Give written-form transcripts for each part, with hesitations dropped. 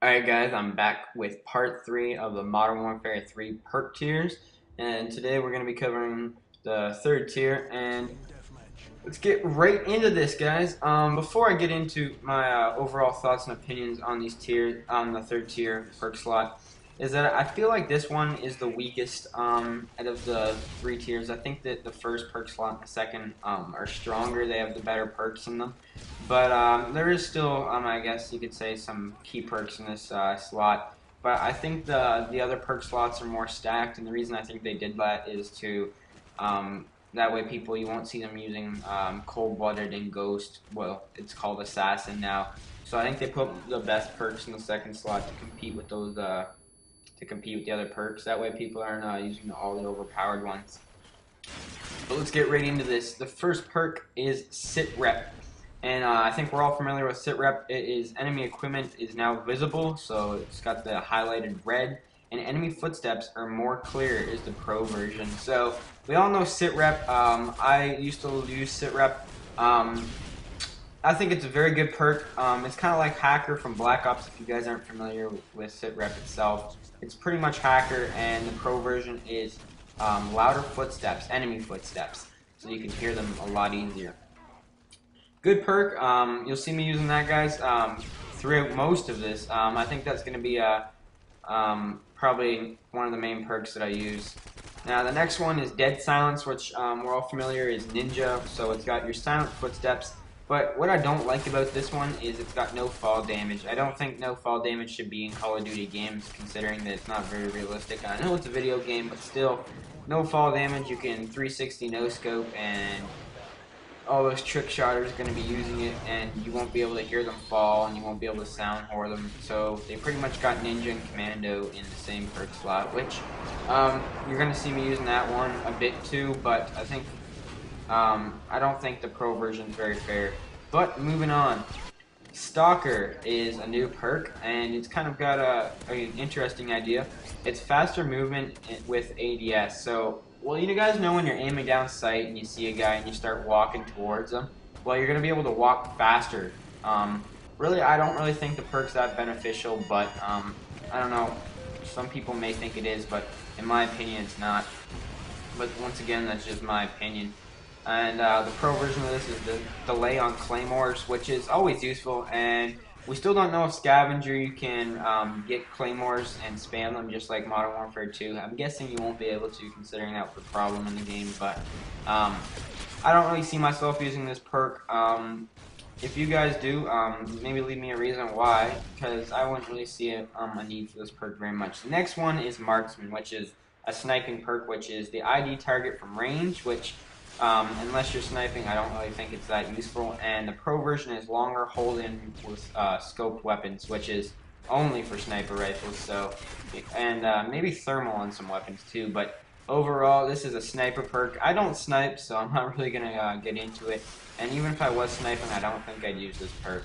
Alright guys, I'm back with part 3 of the Modern Warfare 3 perk tiers, and today we're going to be covering the third tier, and let's get right into this guys. Before I get into my overall thoughts and opinions on these tiers, on the third tier perk slot, is that I feel like this one is the weakest out of the 3 tiers. I think that the first perk slot and the second are stronger, they have the better perks in them. But there is still, I guess you could say, some key perks in this slot. But I think the other perk slots are more stacked, and the reason I think they did that is to that way people, you won't see them using cold-blooded and ghost. Well, it's called assassin now. So I think they put the best perks in the second slot to compete with those to compete with the other perks. That way people aren't using all the overpowered ones. But let's get right into this. The first perk is Sit Rep. And I think we're all familiar with Sit Rep. It is enemy equipment is now visible, so it's got the highlighted red, and enemy footsteps are more clear is the pro version. So we all know Sit Rep. I used to use Sit Rep. I think it's a very good perk. It's kind of like Hacker from Black Ops if you guys aren't familiar with Sit Rep itself. It's pretty much Hacker, and the pro version is louder footsteps, enemy footsteps, so you can hear them a lot easier. Good perk. You'll see me using that, guys, throughout most of this. I think that's going to be probably one of the main perks that I use. Now, the next one is Dead Silence, which we're all familiar is Ninja, so it's got your silent footsteps. But what I don't like about this one is it's got no fall damage. I don't think no fall damage should be in Call of Duty games, considering that it's not very realistic. I know it's a video game, but still, no fall damage. You can 360 no scope, and all those trick shotters are going to be using it, and you won't be able to hear them fall, and you won't be able to sound whore them. So they pretty much got Ninja and Commando in the same perk slot, which you're going to see me using that one a bit too, but I think I don't think the pro version is very fair. But moving on, Stalker is a new perk, and it's kind of got an interesting idea. It's faster movement with ADS. So, well, you guys know when you're aiming down sight and you see a guy and you start walking towards them, well, you're going to be able to walk faster. Really, I don't really think the perk's that beneficial, but I don't know. Some people may think it is, but in my opinion, it's not. But once again, that's just my opinion. And the pro version of this is the delay on claymores, which is always useful. And we still don't know if scavenger you can get claymores and spam them just like Modern Warfare 2. I'm guessing you won't be able to, considering that was a problem in the game. But I don't really see myself using this perk. If you guys do, maybe leave me a reason why, because I wouldn't really see a need for this perk very much. The next one is Marksman, which is a sniping perk, which is the ID target from range, which unless you're sniping, I don't really think it's that useful. And the pro version is longer hold-in with scoped weapons, which is only for sniper rifles. So, and maybe thermal on some weapons too. But overall, this is a sniper perk. I don't snipe, so I'm not really gonna get into it. And even if I was sniping, I don't think I'd use this perk.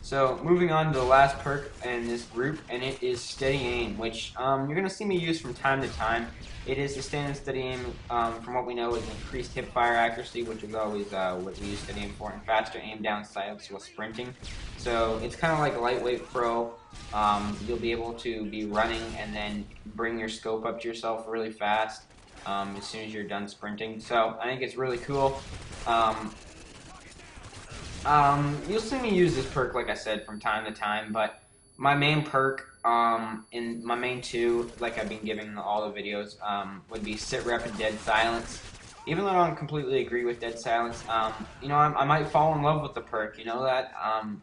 So moving on to the last perk in this group, and it is Steady Aim, which you're going to see me use from time to time. It is the standard Steady Aim, from what we know, is increased hip-fire accuracy, which is always what we use Steady Aim for, and faster aim down sights while sprinting. So it's kind of like Lightweight Pro. You'll be able to be running and then bring your scope up to yourself really fast as soon as you're done sprinting. So I think it's really cool. You'll see me use this perk, like I said, from time to time, but my main perk, in my main two, like I've been giving in all the videos, would be Sit Rep and Dead Silence. Even though I don't completely agree with Dead Silence, you know, I might fall in love with the perk, you know that?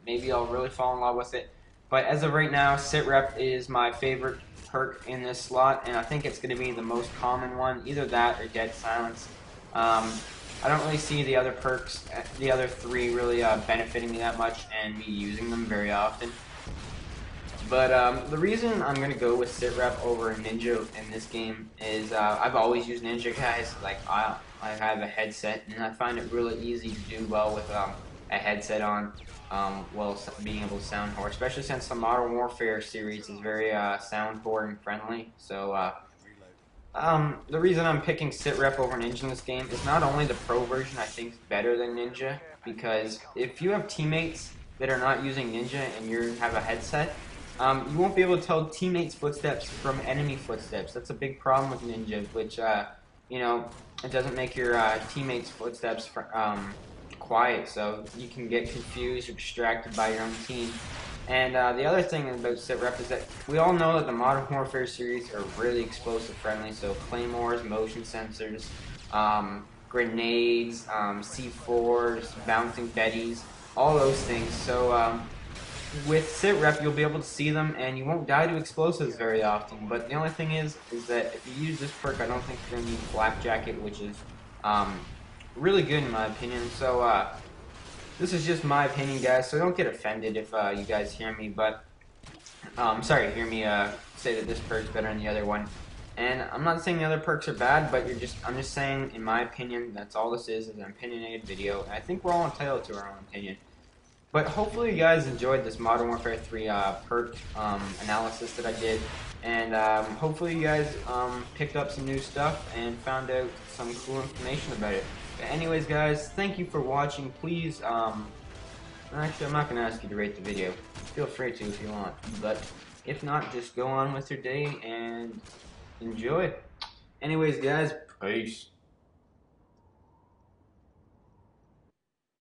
Maybe I'll really fall in love with it. But as of right now, Sit Rep is my favorite perk in this slot, and I think it's going to be the most common one, either that or Dead Silence. I don't really see the other perks, the other three, really benefiting me that much and me using them very often. But the reason I'm going to go with Sit Rep over Ninja in this game is I've always used Ninja, guys. Like, I have a headset, and I find it really easy to do well with a headset on, while being able to sound whore, especially since the Modern Warfare series is very sound whoring friendly. So, the reason I'm picking Sit Rep over Ninja in this game is not only the pro version I think is better than Ninja, because if you have teammates that are not using Ninja and you have a headset, You won't be able to tell teammates' footsteps from enemy footsteps. That's a big problem with Ninja, which, you know, it doesn't make your teammates' footsteps quiet, so you can get confused or distracted by your own team. And the other thing about sitrep is that we all know that the Modern Warfare series are really explosive friendly, so claymores, motion sensors, grenades, C4s, bouncing betties, all those things. So with sitrep, you'll be able to see them, and you won't die to explosives very often. But the only thing is that if you use this perk, I don't think you're gonna need Flak Jacket, which is really good in my opinion. So this is just my opinion, guys. So don't get offended if you guys hear me, but sorry, hear me say that this perk's better than the other one. And I'm not saying the other perks are bad, but I'm just saying, in my opinion, that's all this is an opinionated video. And I think we're all entitled to our own opinion. But hopefully you guys enjoyed this Modern Warfare 3 perk analysis that I did. And hopefully you guys picked up some new stuff and found out some cool information about it. But anyways, guys, thank you for watching. Please, actually, I'm not going to ask you to rate the video. Feel free to if you want. But if not, just go on with your day and enjoy. Anyways, guys, peace.